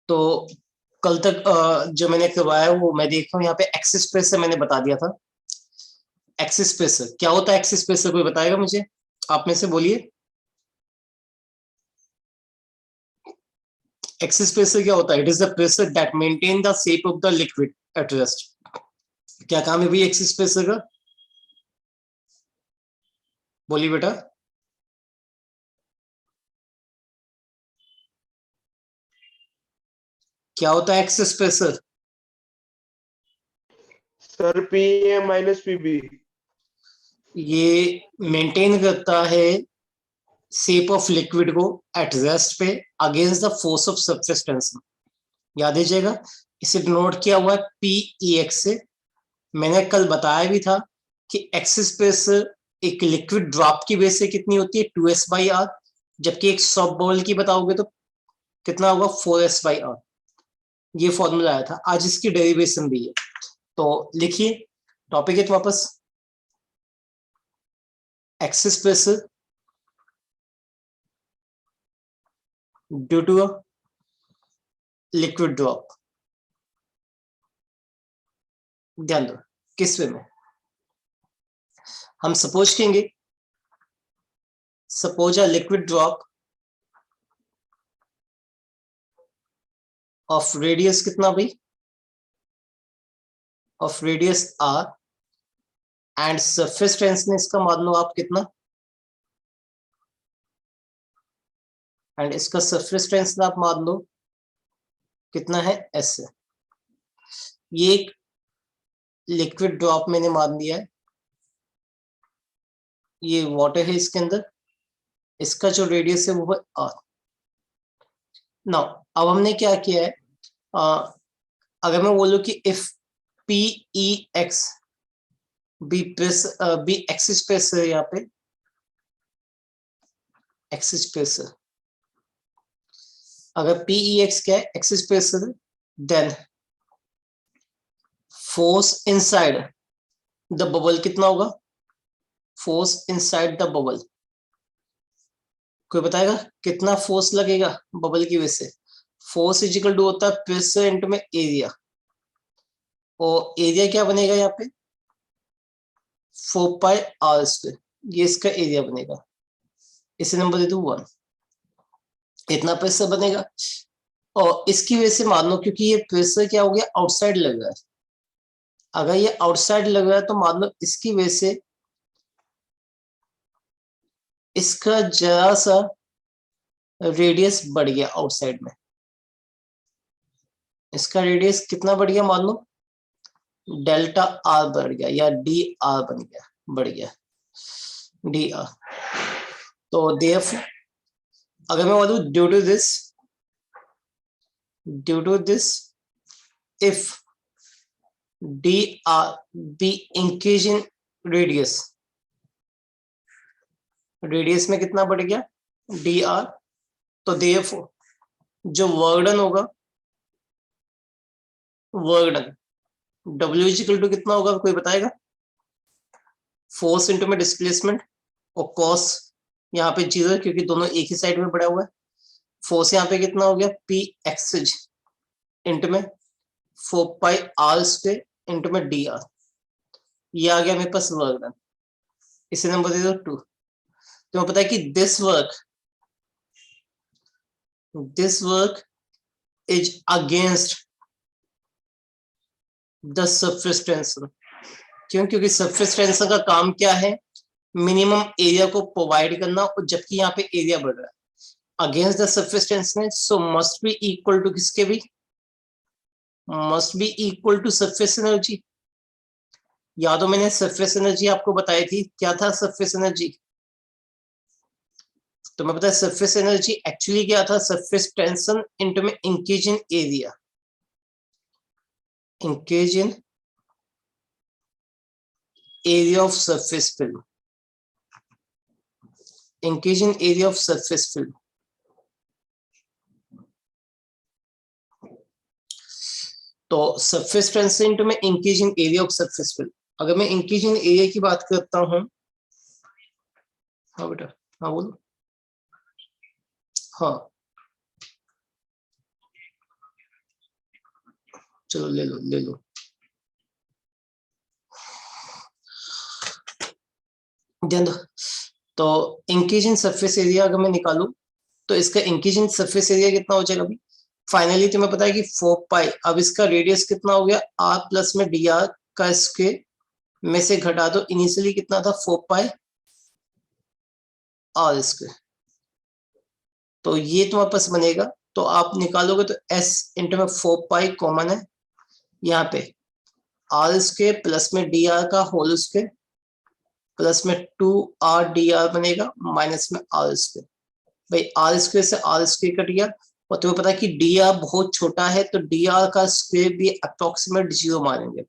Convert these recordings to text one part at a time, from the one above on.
तो कल तक जो मैंने करवाया वो मैं देख रहा हूँ यहाँ पे एक्सिस प्रेशर मैंने बता दिया था। एक्सिस प्रेशर क्या होता है? एक्सिस प्रेशर कोई बताएगा मुझे? आप में से बोलिए, एक्सिस प्रेशर क्या होता है? It is the pressure that maintain the shape of the liquid at rest. क्या काम है भाई एक्सिस प्रेशर का? बोलिए बेटा। क्या होता है excess pressure? Sir P A minus PB. ये मेंटेन करता है शेप ऑफ लिक्विड को एट रेस्ट पे against the force of surface tension. याद दीजिएगा, इसे डिनोट किया हुआ है पी एक्स से। मैंने कल बताया भी था कि एक्सिस प्रेशर एक लिक्विड ड्रॉप की बेस से कितनी होती है? 2s/r, जबकि एक सॉफ्ट बॉल की बताओगे तो कितना होगा? 4s/r। ये फॉर्मूला आया था, आज इसकी डेरिवेशन भी है। तो लिखिए टॉपिक है वापस, excess pressure due to a liquid drop. ध्यान दो किस वे में हम सपोज करेंगे, suppose a liquid drop of radius कितना भाई? Of radius r and surface tension इसका मान लो आप कितना, एंड इसका सरफेस टेंशन आप मान लो कितना है? s। ये एक लिक्विड ड्रॉप मैंने मान लिया है, ये वाटर है इसके अंदर, इसका जो रेडियस है वो है r। नाउ अब हमने क्या किया है, अगर मैं बोलूं कि if P E X be excess pressure, यहाँ पे एक्सिस प्रेशर, अगर पी ई एक्स क्या है? Excess pressure, then force inside the bubble कितना होगा? फोर्स इनसाइड द बबल, कोई बताएगा कितना फोर्स लगेगा बबल की वजह से? फोर्स इजिकल टू होता है प्रेशर इनटू में एरिया, और एरिया क्या बनेगा यहाँ पे? 4πr², ये इसका एरिया बनेगा। इसे नंबर दे दू 1, इतना प्रेशर बनेगा। और इसकी वजह से मान लो, क्योंकि ये प्रेशर क्या हो गया? आउटसाइड लग रहा है। अगर ये आउटसाइड लग रहा है तो मान लो इसकी वजह से इसका जरा सा रेडियस बढ़ गया आउटसाइड में। इसका रेडियस कितना बढ़ गया? मान लो डेल्टा आर बढ़ गया, या डी आर बन गया, बढ़ गया डी आर। तो देयरफॉर अगर मैं बोलूं due to this if D R be increase in radius, radius में कितना बढ़ गया? D R. तो देयरफॉर जो वर्क डन होगा, work done W equal to कितना होगा? कोई बताएगा? फोर्स इंटू में डिस्प्लेसमेंट, और कॉस यहाँ पे 0 क्योंकि दोनों एक ही साइड में पड़ा हुआ है। फोर्स यहाँ पे कितना हो गया? पी एक्सज इंटू में 4πr² इंटू में डी आर। ये आ गया मेरे पास वर्क डन। इसे नंबर दे दो 2। तो पता है कि this work is against the surface tension. क्यों? क्योंकि सरफेस टेंशन का काम क्या है? मिनिमम एरिया को प्रोवाइड करना, और जबकि यहाँ पे एरिया बढ़ रहा है against the surface tension, so must be equal to किसके भी? Must be equal to surface energy. यादो मैंने सरफेस एनर्जी आपको बताई थी, क्या था सरफेस एनर्जी? तो मैं पता है सरफेस एनर्जी एक्चुअली क्या था? सरफेस टेंशन इनटू में increase in area, increase in area of surface film, increase in area of surface film. तो सरफेस टेंशन इनटू में increase in area of surface film. अगर मैं इंक्रीज इन एरिया की बात करता हूं, हाँ बेटा, हाँ बोलो। हाँ चलो ले लो ले लो। ध्यान दो, तो इंक्रीज इन सरफेस एरिया अगर मैं निकालू तो इसका इंक्रीज इन सरफेस एरिया कितना हो जाएगा अभी? फाइनली तुम्हें पता है कि 4 पाई, अब इसका रेडियस कितना हो गया, आर प्लस में डी आर का स्क्वायर में से घटा दो, इनिशियली कितना था 4 पाई आर स्क्वायर, तो ये तुम्हारे पास बनेगा। तो आप निकालोगे तो s इंटू में 4 पाई कॉमन है, यहाँ पे आर स्क्वायर प्लस में डी आर का होल स्क्वायर प्लस में 2 आर डी आर बनेगा माइनस में आर स्क्वायर। भाई आर स्क्वायर से आर स्क्वायर कट गया, और तुम्हें पता है कि डी आर बहुत छोटा है तो डी आर का स्क्वायर भी अप्रोक्सीमेट 0 मानेंगे,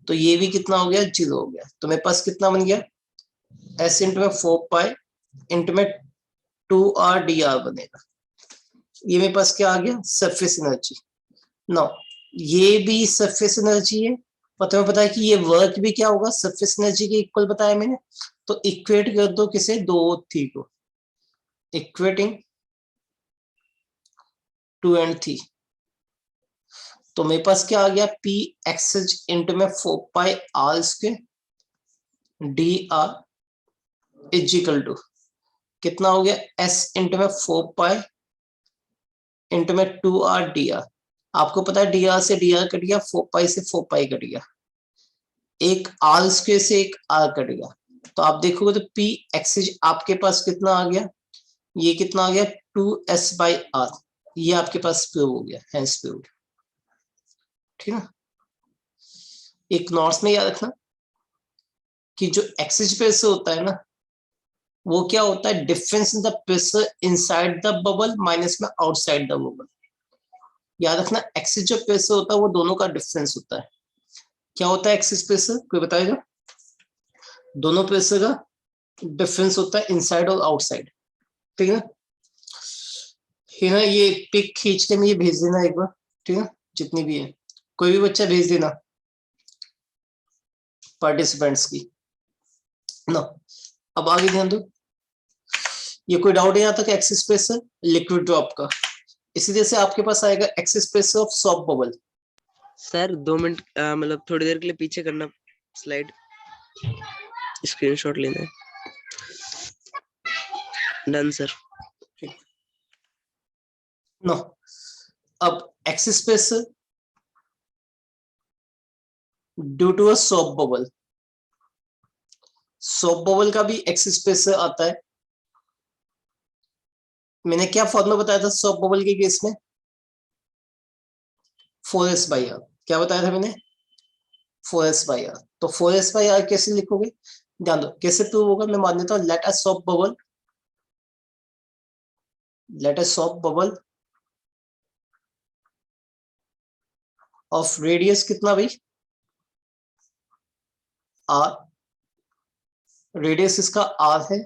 तो ये भी कितना हो गया 0 हो गया। तो मेरे पास कितना बन गया, s इंटू में 4 पाई इंटू में 2 आर डी आर बनेगा। ये मेरे पास क्या आ गया, सरफेस एनर्जी। नो, ये भी सरफेस एनर्जी है, और तुम्हें पता है कि ये वर्क भी क्या होगा, सरफेस एनर्जी के इक्वल बताया मैंने। तो इक्वेट कर दो किसे, दो थी को, इक्वेटिंग 2 and 3। तो मेरे पास क्या आ गया, पी एक्स इंटू में 4 pi r square d r is equal to कितना हो गया, एस इंटू में 4 पाई इंटू में 2 आर डी आर। आपको पता है डी आर से डी आर कट गया, 4 पाई से 4 पाई कट गया, एक आर स्क्वायर से एक आर कट गया। तो आप देखोगे तो पी एक्स आपके पास कितना आ गया, ये कितना आ गया 2s बाई आर, ये आपके पास प्रूव हो गया, हैंस प्रूव्ड। ठीक है, एक नोट्स में याद रखना कि जो एक्सिस प्रेशर होता है ना, वो क्या होता है, difference in the pressure inside the bubble minus में आउटसाइड द बबल। याद रखना एक्सिस जो प्रेशर होता है वो दोनों का डिफरेंस होता है। क्या होता है एक्सिस प्रेशर, कोई बताएगा? दोनों प्रेशर का डिफरेंस होता है इनसाइड और आउटसाइड। ठीक है ना, ये पिक खींच के मुझे भेज देना एक बार, ठीक है, जितनी भी है, कोई भी बच्चा भेज देना पार्टिसिपेंट्स की ना। अब आगे ध्यान दो, ये कोई डाउट है यहाँ तक, एक्सिस प्रेशर लिक्विड ड्रॉप का। इसी तरह से आपके पास आएगा axis pressure of soft bubble. Sir 2 minute मतलब थोड़ी देर के लिए पीछे करना स्लाइड, स्क्रीनशॉट लेना है। Done sir. नो, अब excess pressure due to a soft bubble, soft bubble का भी एक्सिस प्रेशर आता है। मैंने क्या फॉर्मूला बताया था सॉफ्ट बबल के केस में, 4s बाई आर। क्या बताया था मैंने, 4s बाई आर। तो 4s बाई आर कैसे लिखोगे, ध्यान दो कैसे प्रूव होगा। मैं मान लेता हूँ let a soft bubble, let a soft bubble of radius कितना भाई, आर, रेडियस इसका आर है,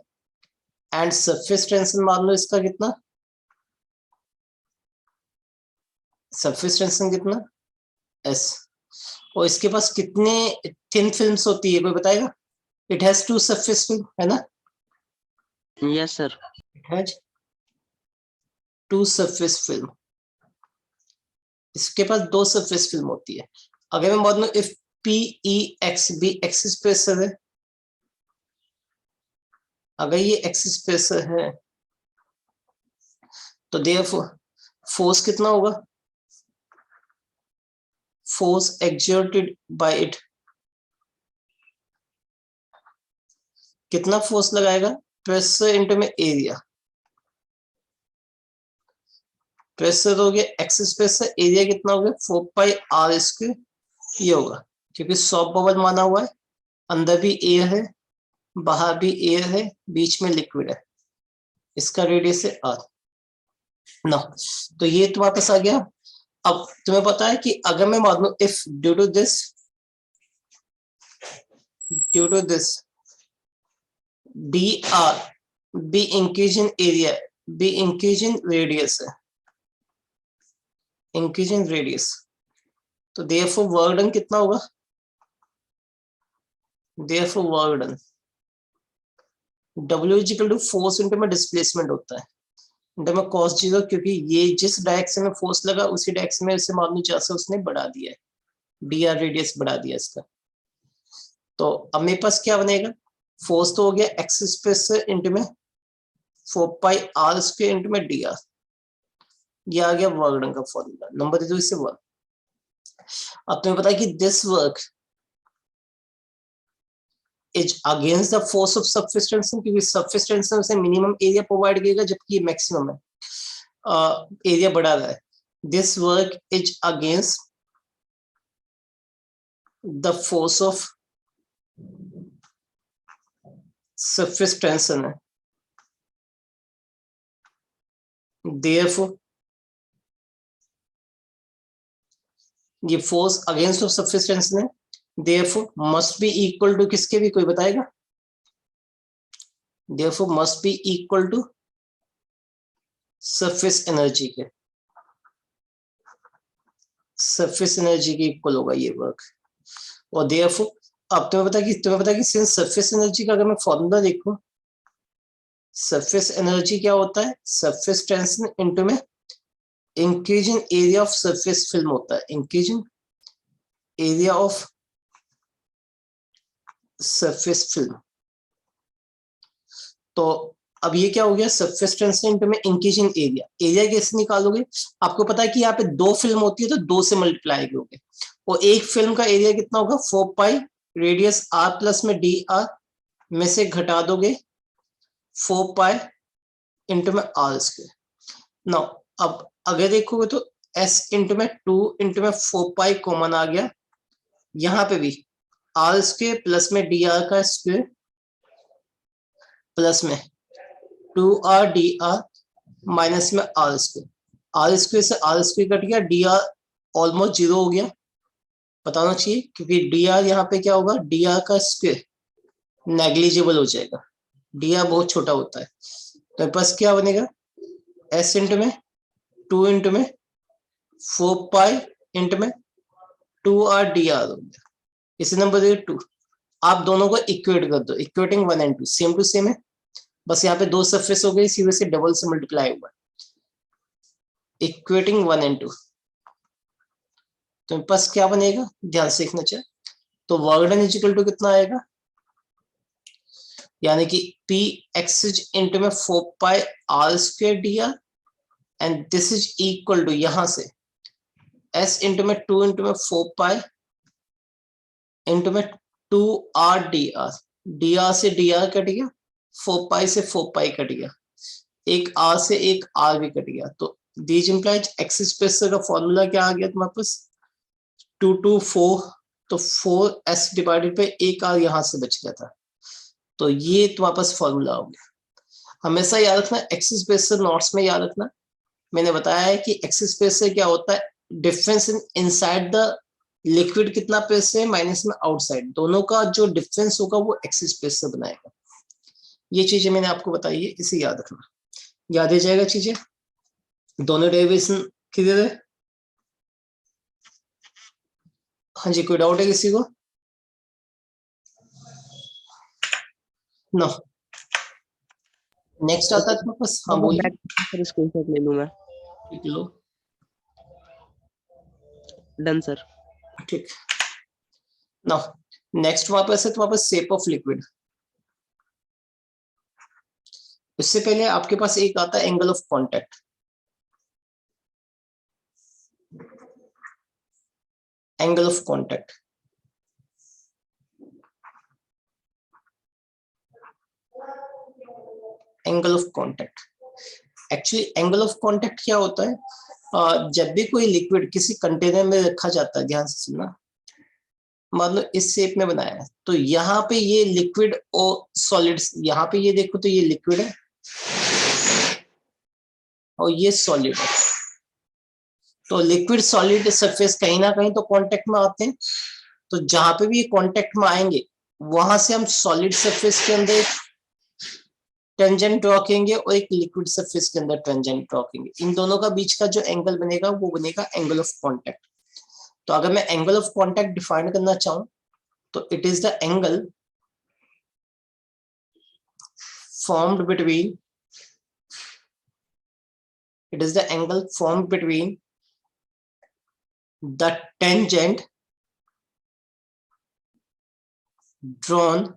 एंड सरफेस टेंशन मान लो इसका कितना, सरफेस टेंशन कितना एस, और इसके पास कितने थिन फिल्म्स होती है कोई बताएगा? इट हैज 2 सरफेस फिल्म, है ना? Yes sir. It has 2 surface film, इसके पास 2 सरफेस फिल्म होती है। अगर मैं मान लूं if P E X be excess pressure है, अगर ये एक्सिस प्रेशर है तो देयरफॉर फोर्स कितना होगा, फोर्स एक्सर्टेड बाय इट, कितना फोर्स लगाएगा, प्रेशर इनटू में एरिया, प्रेशर हो गया एक्सिस प्रेशर, एरिया कितना हो गया 4 पाई आर स्क्वायर, ये होगा क्योंकि सॉफ्ट बबल माना हुआ है, अंदर भी एयर है बाहर भी एयर है, बीच में लिक्विड है, इसका रेडियस है आर ना। तो ये तुम्हारे पास आ गया। अब तुम्हें पता है कि अगर मैं मान लू if due to this D R be increase in area be increase in radius है, इंक्रीज इन रेडियस, तो देयरफॉर वर्क डन कितना होगा, therefore work done W equal to force into में डिस्प्लेसमेंट होता है। इंटू में cos 0, क्योंकि ये जिस डायरेक्शन में फोर्स लगा उसी डायरेक्शन में उसे मान लो जैसे उसने बढ़ा दिया है, dr रेडियस बढ़ा दिया इसका। तो अब मेरे पास क्या बनेगा, फोर्स तो हो गया एक्स स्पेस से इंटू में 4πr² इंटू में dr, ये आ गया वर्क डन का फॉर्मूला। नंबर दे दो इसे 1। अब तुम्हें पता है कि this work is against the force of surface tension, क्योंकि सरफेस टेंशन से मिनिमम एरिया प्रोवाइड करेगा जबकि ये मैक्सिमम है, एरिया बढ़ा रहा है। This work is against the force of surface tension है, therefore ये force against of surface tension है, therefore must be equal to किसके भी, कोई बताएगा? therefore must be equal to surface energy के, सरफेस एनर्जी के इक्वल होगा ये वर्क। और therefore अब तुम्हें पता है कि सिंस सरफेस एनर्जी का अगर मैं फॉर्मूला देखूं, सरफेस एनर्जी क्या होता है, सरफेस टेंशन इनटू में increasing area of surface film होता है, increasing area of surface film. तो अब ये क्या हो गया, सरफेस टेंशन इनटू में इंक्रीजिंग एरिया। एरिया कैसे निकालोगे, आपको पता है कि यहाँ पे 2 फिल्म होती है तो 2 से मल्टीप्लाई करोगे, और एक फिल्म का एरिया कितना होगा, 4π रेडियस r प्लस में dr में से घटा दोगे 4π इंटू में r²। नाउ अब अगर देखोगे तो s इंटू में 2 इंटू में 4π कॉमन आ गया, यहाँ पे भी r² प्लस में dr का स्क्वायर प्लस में 2r dr माइनस में r², r² से r² कट गया, dr ऑलमोस्ट 0 हो गया, बताना चाहिए, क्योंकि dr यहाँ पे क्या होगा, dr का स्क्वायर नेग्लिजिबल हो जाएगा, dr बहुत छोटा होता है। तो बस क्या बनेगा, s इंटू में 2 इंटू में 4π इंटू में 2r dr हो गया, इसी नंबर दे 2। आप दोनों को इक्वेट कर दो, equating 1 and 2 same to same है, बस यहाँ पे 2 सरफेस हो गई, इसी वजह से डबल से मल्टीप्लाई हुआ, इक्वेटिंग 1 and 2। तो बस क्या बनेगा, ध्यान से देखना चाहिए। तो work done is equal to कितना आएगा, यानी कि p x इंटू में 4π r² dr and this is equal to यहाँ से s इंटू में 2 इंटू में 4π इंटू में 2r dr, dr से dr कट गया, 4π से 4π कट गया, एक r से एक r भी कट गया। तो दीज इंप्लाइज एक्स स्पेस का फॉर्मूला क्या आ गया तुम्हारे पास, 2 2 4, तो 4s डिवाइडेड पे एक r यहाँ से बच गया था, तो ये तुम्हारे पास फॉर्मूला हो गया। हमेशा याद रखना, एक्स स्पेस से नोट्स में याद रखना, मैंने बताया है कि एक्स स्पेस से क्या होता है, difference in inside the liquid कितना पेस है माइनस में आउटसाइड, दोनों का जो डिफरेंस होगा वो एक्स स्पेस से बनाएगा। ये चीजें मैंने आपको बताई है, इसे याद रखना, याद आ जाएगा चीजें। दोनों डेरिवेशन क्लियर है? हाँ जी, कोई डाउट है किसी को? नो। नेक्स्ट आता है तुम्हारे पास, हाँ बोलिए। सर स्क्रीनशॉट ले लूंगा। ठीक लो, डन सर। ठीक। नाउ नेक्स्ट वहां पर तुम्हारे पास शेप ऑफ लिक्विड। इससे पहले आपके पास एक आता है angle of contact. Angle of contact, angle of contact, actually angle of contact क्या होता है, जब भी कोई लिक्विड किसी कंटेनर में रखा जाता है, ध्यान से सुनना, मान लो इस शेप में बनाया है, तो यहाँ पे ये लिक्विड और सॉलिड्स, यहाँ पे ये देखो तो ये लिक्विड है और ये सॉलिड है, तो लिक्विड सॉलिड सरफेस कहीं ना कहीं तो कांटेक्ट में आते हैं, तो जहां पे भी ये कांटेक्ट में आएंगे वहां से हम सॉलिड सरफेस के अंदर टेंजेंट ड्रॉ करेंगे और एक लिक्विड सरफेस के अंदर टेंजेंट ड्रॉ करेंगे, इन दोनों का बीच का जो एंगल बनेगा वो बनेगा एंगल ऑफ कांटेक्ट। तो अगर मैं एंगल ऑफ कांटेक्ट डिफाइन करना चाहूं तो it is the angle formed between It is the angle formed between the tangent drawn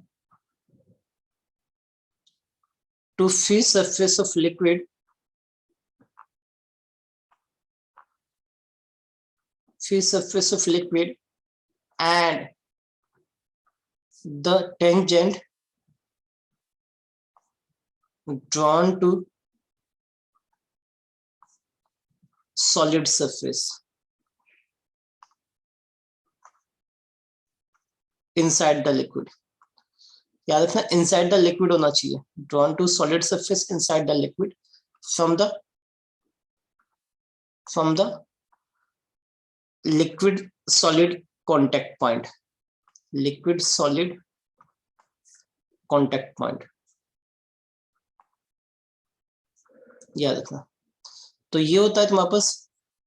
to free surface of liquid and the tangent drawn to solid surface inside the liquid. याद रखना inside the liquid होना चाहिए. Drawn to solid surface inside the liquid from the liquid solid contact point. Liquid solid contact point. याद रखना. तो ये होता है तुम्हारे पास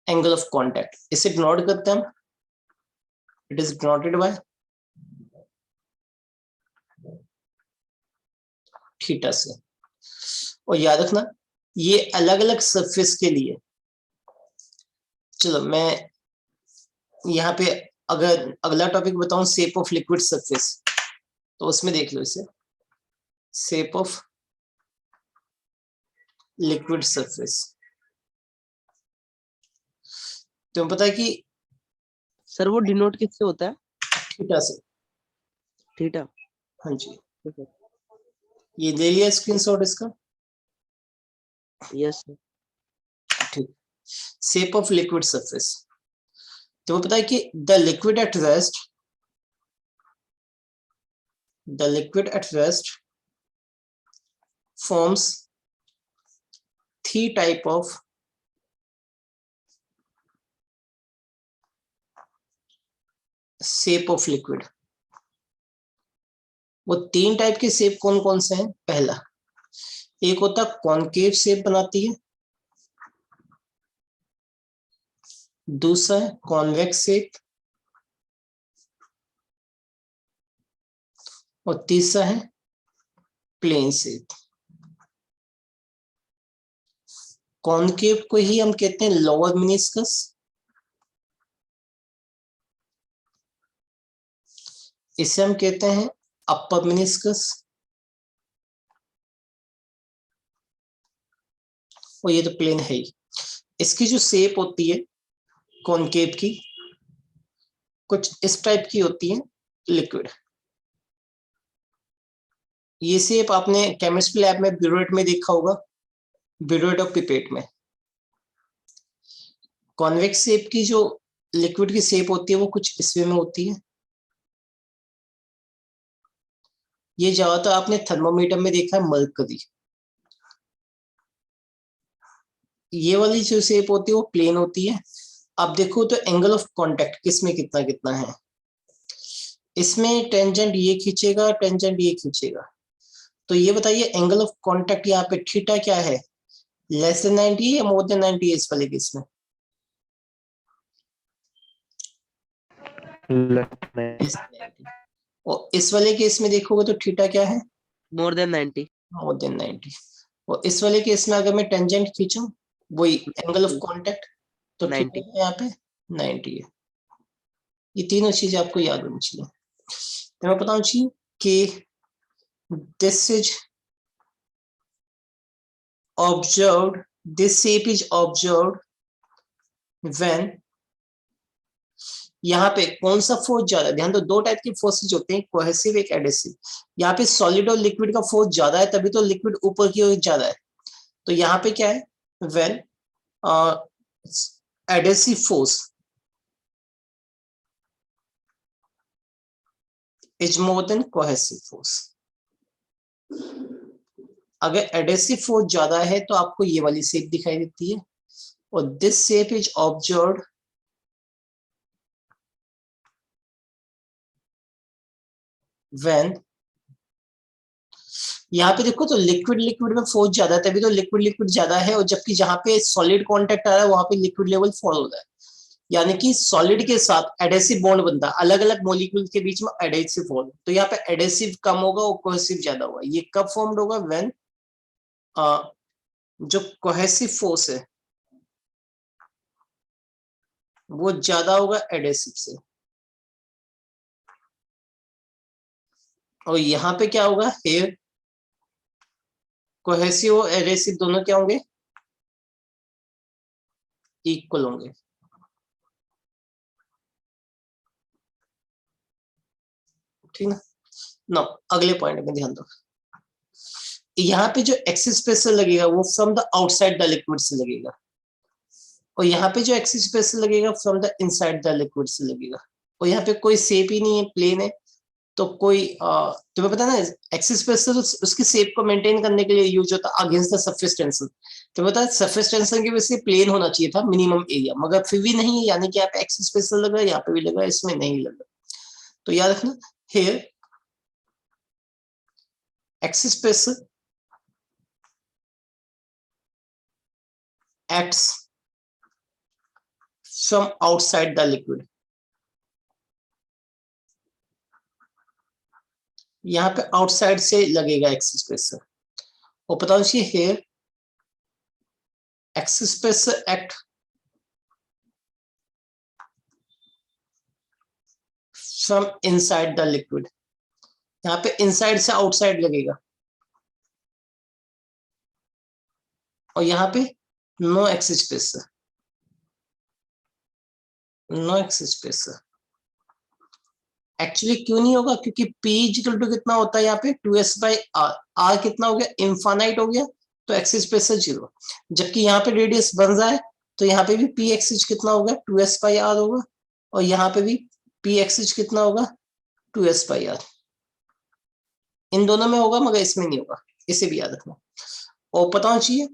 एंगल ऑफ कांटेक्ट. इसे डिनोट करते हैं हम. It is denoted by theta से. और याद रखना ये अलग अलग सरफेस के लिए. चलो मैं यहाँ पे अगर अगला टॉपिक बताऊं शेप ऑफ लिक्विड सरफेस, तो उसमें देख लो इसे. Shape of liquid surface. तुम्हें पता है कि सर वो डिनोट किससे होता है? थीटा से. थीटा. हाँ जी. ये ले लिया स्क्रीनशॉट इसका. Yes sir. ठीक. Shape of liquid surface. तुम्हें पता है कि the liquid at rest forms three type of shape of liquid. वो तीन टाइप के शेप कौन कौन से हैं? पहला एक होता कॉनकेव शेप बनाती है, दूसरा है कॉन्वेक्स शेप, और तीसरा है प्लेन शेप. कॉनकेव को ही हम कहते हैं लोअर मेनिस्कस, इसे हम कहते हैं अपर मेनिस्कस, और ये तो प्लेन है ही. इसकी जो शेप होती है कॉनकेव की कुछ इस टाइप की होती है लिक्विड. ये शेप आपने केमिस्ट्री लैब में ब्यूरेट में देखा होगा, ब्यूरेट ऑफ पिपेट में. कॉन्वेक्स शेप की जो लिक्विड की शेप होती है वो कुछ इस वे में होती है. ये ज्यादातर आपने थर्मोमीटर में देखा है मरकरी. ये वाली जो शेप होती है वो प्लेन होती है. अब देखो तो एंगल ऑफ कांटेक्ट किसमें कितना कितना है. इसमें टेंजेंट ये खींचेगा, टेंजेंट ये खींचेगा. तो ये बताइए एंगल ऑफ कांटेक्ट यहाँ पे थीटा क्या है? लेस देन 90 या मोर देन 90 है इस वाले केस में? और इस वाले केस में देखोगे तो थीटा क्या है? More than 90. More than 90. और इस वाले केस में अगर मैं टेंजेंट खींचूं वही एंगल ऑफ कांटेक्ट, तो 90. थीटा यहाँ पे 90 है. ये तीनों चीजें आपको याद होनी चाहिए. तो मैं बताऊं जी कि this shape is observed when यहाँ पे कौन सा फोर्स ज्यादा है? ध्यान दो, दो टाइप की फोर्सेज होते हैं, कोहेसिव एक एडेसिव. यहाँ पे सॉलिड और लिक्विड का फोर्स ज्यादा है तभी तो लिक्विड ऊपर की ओर ज्यादा है. तो यहाँ पे क्या है? when adhesive force is more than cohesive force. अगर एडेसिव फोर्स ज्यादा है तो आपको ये वाली शेप दिखाई देती है. और this shape is observed when, यहाँ पे देखो तो लिक्विड में फोर्स ज्यादा है तभी तो लिक्विड ज्यादा है, और जबकि जहां पे सॉलिड कांटेक्ट आ रहा है वहां पे लिक्विड लेवल फॉल हो रहा है. यानी कि सॉलिड के साथ एडेसिव बॉन्ड बनता है, अलग अलग मॉलिक्यूल के बीच में एडेसिव बॉन्ड. तो यहाँ पे एडेसिव कम होगा और कोहेसिव ज्यादा होगा. ये कब फॉर्म्ड होगा? व्हेन जो कोहेसिव फोर्स है वो ज्यादा होगा एडेसिव से। और यहाँ पे क्या होगा, हेयर कोहेसिव और एडेसिव दोनों क्या होंगे, इक्वल होंगे। ठीक ना। नो, अगले पॉइंट में ध्यान दो। यहाँ पे जो एक्सिस स्पेसर लगेगा वो from the outside the liquid से लगेगा, और यहाँ पे जो एक्सिस स्पेसर लगेगा from the inside the liquid से लगेगा। और यहाँ पे कोई शेप ही नहीं है, प्लेन है, तो कोई तुम्हें पता है ना, एक्सिस स्पेसर उसकी शेप को मेंटेन करने के लिए यूज होता है अगेंस्ट द सरफेस टेंशन। तो पता है सरफेस टेंशन की वजह से प्लेन होना चाहिए था मिनिमम एरिया, मगर फिर भी नहीं है, यानी कि यहाँ पे एक्सिस स्पेसर लगा, यहाँ पे भी लगा, इसमें नहीं लगा। तो याद रखना, here axis spacer acts from outside the liquid। यहाँ पे आउटसाइड से लगेगा एक्सिस स्पेसर। और पता है here excess pressure act from inside the liquid. यहाँ पे इनसाइड से आउटसाइड लगेगा, और यहाँ पे no excess pressure, no excess pressure. Actually क्यों नहीं होगा, क्योंकि P इक्वल टू कितना होता है यहाँ पे 2s/r। r कितना हो गया, इनफाइनाइट हो गया, तो एक्सिस स्पेसर 0। जबकि यहाँ पे रेडियस बन रहा है, तो यहाँ पे भी P एक्सिस कितना होगा, 2s/r होगा, और यहाँ पे भी P एक्सिस कितना होगा, 2s/r। इन दोनों में होगा मगर इसमें नहीं होगा, इसे भी याद रखना। और पता होना चाहिए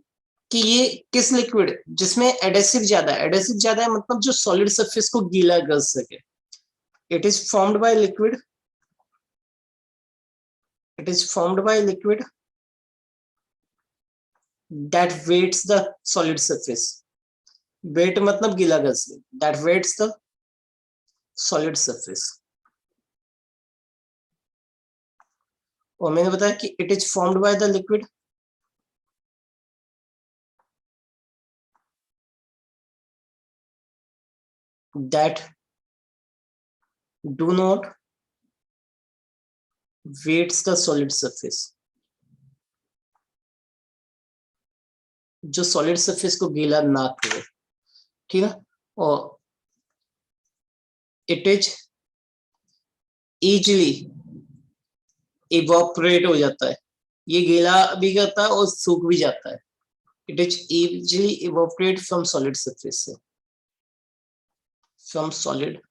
कि ये किस लिक्विड जिसमें एडेसिव ज्यादा है। एडेसिव ज्यादा है मतलब जो सॉलिड सरफेस को गीला कर सके। It is formed by liquid. It is formed by liquid that weights the solid surface. Weight मतलब गीला कर सके, that weights the solid surface. और मैंने बताया कि it is formed by the liquid that do not weights the solid surface। जो solid surface को गीला ना करे, ठीक है। और इट इज इजीली इवोपरेट हो जाता है, ये गीला भी करता है और सूख भी जाता है। It is easily evaporate from solid surface से, फ्रॉम सॉलिड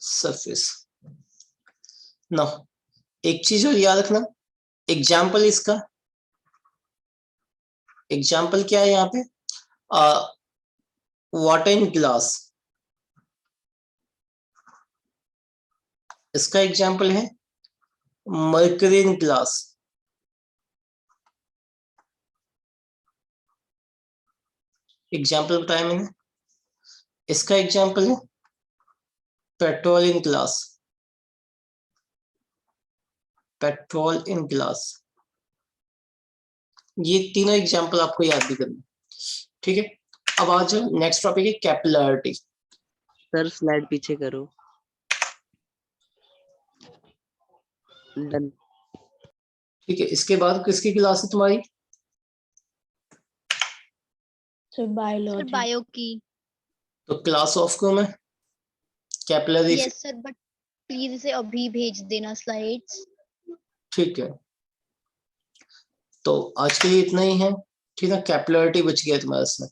सरफेस। नो, एक चीज और याद रखना, एग्जाम्पल इसका, एग्जाम्पल क्या है यहाँ पे, वाटर इन ग्लास, इसका एग्जाम्पल है मर्करी इन ग्लास। एग्जाम्पल बताया मैंने, इसका एग्जाम्पल है petrol in glass, petrol in glass. ये तीनों एग्जाम्पल आपको याद भी करना, ठीक है। अब आज नेक्स्ट टॉपिक है कैपिलैरिटी। सर स्लाइड पीछे करो। डन। ठीक है, इसके बाद किसकी क्लास है तुम्हारी, सर बायोलॉजी। बायो की। तो क्लास ऑफ को मैं capillary. Yes sir, but please इसे अभी भेज देना स्लाइड्स। ठीक है, तो आज के लिए इतना ही है, ठीक है। कैपिलैरिटी बच गया तुम्हारे इसमें।